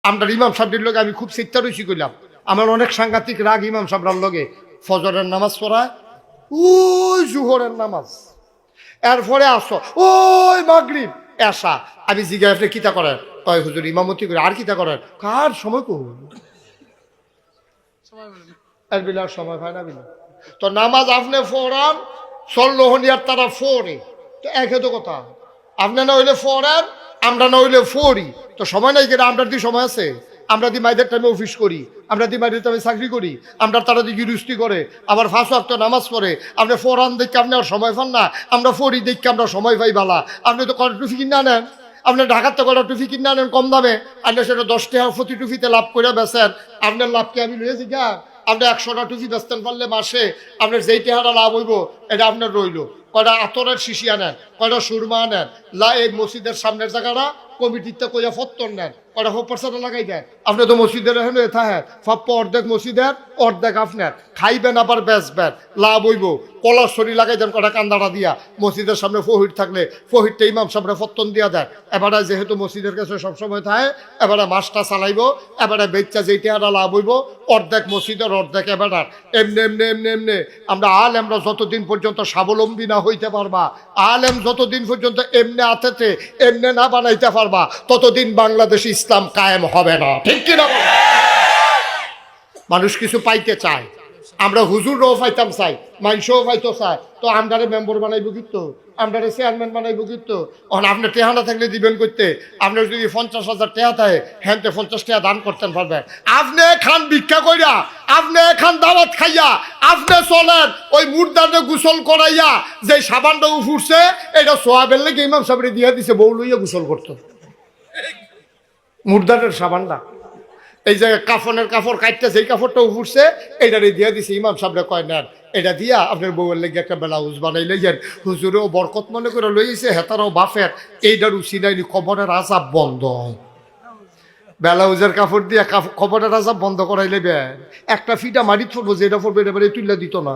আমরা ইমাম সাহেবের লগে আমি খুব চিত্তা রইছি কইলাম, আমার অনেক সাংঘাতিক রাগ ইমাম সাহেবরার লগে। ফজরের নামাজ পড়ায়, ওই জোহরের নামাজ, এরপরে আসো ওই মাগরিব এসা। আমি জিজ্ঞাসা আপনি কিতা করেন? কয় হুজুর ইমামতি করে। আর কিতা করেন? কার সময় কই আর বিলার সময় হয় না বিলা। তো নামাজ আপনি ফোরান সল্লোহনিয়ার তারা ফোরে, তো একে তো কথা। আপনি না হইলে ফোরান, আমরা না হইলে ফোরি, তো সময় নাই কেন? আমরা দি সময় আছে? আমরা দি মাইদের টাইমে অফিস করি, আমরা দি মাইদের টাইমে চাকরি করি, আমরা তারা দি গিরুস্তি করে, আবার 5 ওয়াক্ত নামাজ পড়ে। আপনি ফোরান দেখে আপনি আর সময় পান না, আমরা ফোরি দেখে আমরা সময় পাই বালা। আপনি তো কটা টুফি কিনে আনেন, আপনি ঢাকার তো কটা টুফি কিনে আনেন কম দামে, আপনি সেটা 10 টাকা প্রতি টুফিতে লাভ করে বেচেন। আপনার লাভকে আমি লইয়েছি গা, আপনি 100টা টুপি বেচতেন পারলে মাসে আপনার যেই টাকাটা লাভ হইব এটা আপনার রইল। কয়টা আতরের শিশি আনেন, কয়টা সুরমা আনেন, এই মসজিদের সামনের জায়গাটা কমিটিতে কইয়া ফত্তর নেন, কয়টা হোপারসাটা লাগাই দেন। আপনি তো মসজিদের এখানে থাকে ফাপ্পা অর্ধেক মসজিদের অর্ধেক আপনার, খাইবেন আবার বেচবেন, লাভ হইব। কলার শরী লাগাই দেন কটা কান্দাটা দিয়া। মসজিদের সামনে ফহির থাকলে ফহিরটা ইমাম সামনে ফত্তন দিয়া দেয়। এবারে যেহেতু মসজিদের কাছে সবসময় থাকে, এবারে মাসটা চালাইব, এবারে বেচা যেই টাকাটা লাভ হইব অর্ধেক মসজিদের অর্ধেক এবারার। এমনি এমনি এমনি এমনি আমরা আলেমরা যতদিন পর্যন্ত স্বাবলম্বী না হইতে পারবা, আলেম যতদিন পর্যন্ত এমনি আতেতে এমনি না বানাইতে পারবা, ততদিন বাংলাদেশে ইসলাম কায়েম হবে না। ঠিক কিনা? মানুষ কিছু পাইতে চায়, আমরা হুজুরও পাইতাম চাই, মানুষও পাইতো চায়, তো আমরারে মেম্বার বানাইব কিন্তু, আমরারে চেয়ারম্যান বানাইব কিন্তু। এখন আপনি টেহানা থাকলে দিবেন করতে, আপনার যদি 50,000 টেহা থাকে, হ্যাঁ 50 টাকা দান করতেন পারবেন। আপনি খান ভিক্ষা কইরা, আপনি খান দাওয়াত খাইয়া, আপনি চলেন ওই মুর্দারে গোসল করাইয়া যে সাবানটা উঠছে এটা সোয়াবের লেগে ইমাম সাহেবরে দিয়া দিছে, বউ লইয়া গোসল করতো মুর্দারের সাবানটা। এই যে কাফনের কাপড় কাটতে যেই কাপড়টা উঠছে এইটারে দিয়া দিছে, ইমাম সাহেবরে কয় নেন এটা দিয়া আপনার বউয়ের লেগে একটা ব্লাউজ বানাই লইয়েন। হুজুরেও বরকত মনে করে লইছে, হেতারাও বাফের এইটার উচি নাইনি, খবরের আজাব বন্ধ। ব্লাউজের কাপড় দিয়া খবরের আজাব বন্ধ করাই লেবেন। একটা ফিটা মারি পড়বো, যেটা পড়বে এটা বাড়ি তুলে দিত না।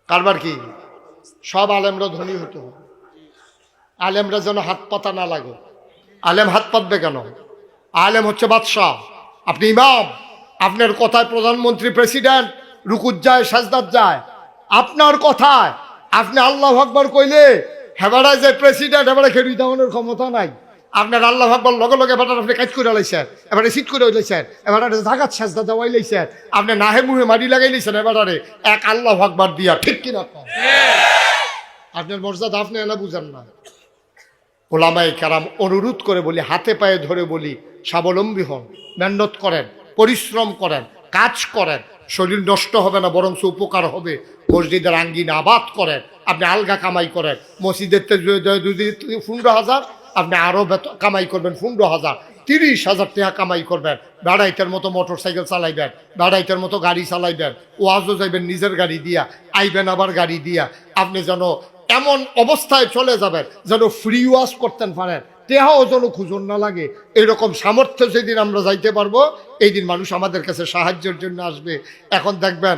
কারবার কি? সব আলেমরা ধনী হতো, আলেমরা যেন হাত পাতা না লাগে। আলেম হাত পাতবে কেন? আলেম হচ্ছে বাদশাহ, আপনি ইমাম, আপনার কথায় প্রধানমন্ত্রী প্রেসিডেন্ট রুকুত যায়, সাজদাত যায়। আপনার কথায় আপনি আল্লাহু আকবার কইলে হেবারা যে প্রেসিডেন্ট হেবারা খেড়ি দেওয়ানোর ক্ষমতা নাই। আপনার আল্লাহু আকবার লগে লগে এবার আপনি কাজ করে লাইছেন, এবারে সিট করে লাইছেন, এবারে জাগাত সাজদা দেওয়াই লাইছেন, আপনি নাহে মুহে মারি লাগাই লাইছেন এবারে এক আল্লাহু আকবার দিয়া। ঠিক কিনা? আপনার মর্যাদা আপনি এনা বুঝেন না। ওলামায়ে কেরাম অনুরোধ করে বলি, হাতে পায়ে ধরে বলি, স্বাবলম্বী হন, মেহনত করেন, পরিশ্রম করেন, কাজ করেন, শরীর নষ্ট হবে না বরং উপকার হবে। মসজিদের আঙ্গিনা আবাদ করেন, আপনি আলগা কামাই করেন। মসজিদের যদি 15,000 আপনি আরও কামাই করবেন 15,000, 30,000 টাকা কামাই করবেন। বেড়াইতের মতো মোটর সাইকেল চালাইবেন, বেড়াইতের মতো গাড়ি চালাইবেন, ওয়াজও যাইবেন নিজের গাড়ি দিয়া, আইবেন আবার গাড়ি দিয়া। আপনি যেন এমন অবস্থায় চলে যাবেন যেন ফ্রি ওয়াশ করতেন পারেন, টেহাও যেন খুঁজন না লাগে। এইরকম সামর্থ্য যেদিন আমরা যাইতে পারবো, এই দিন মানুষ আমাদের কাছে সাহায্যের জন্য আসবে। এখন দেখবেন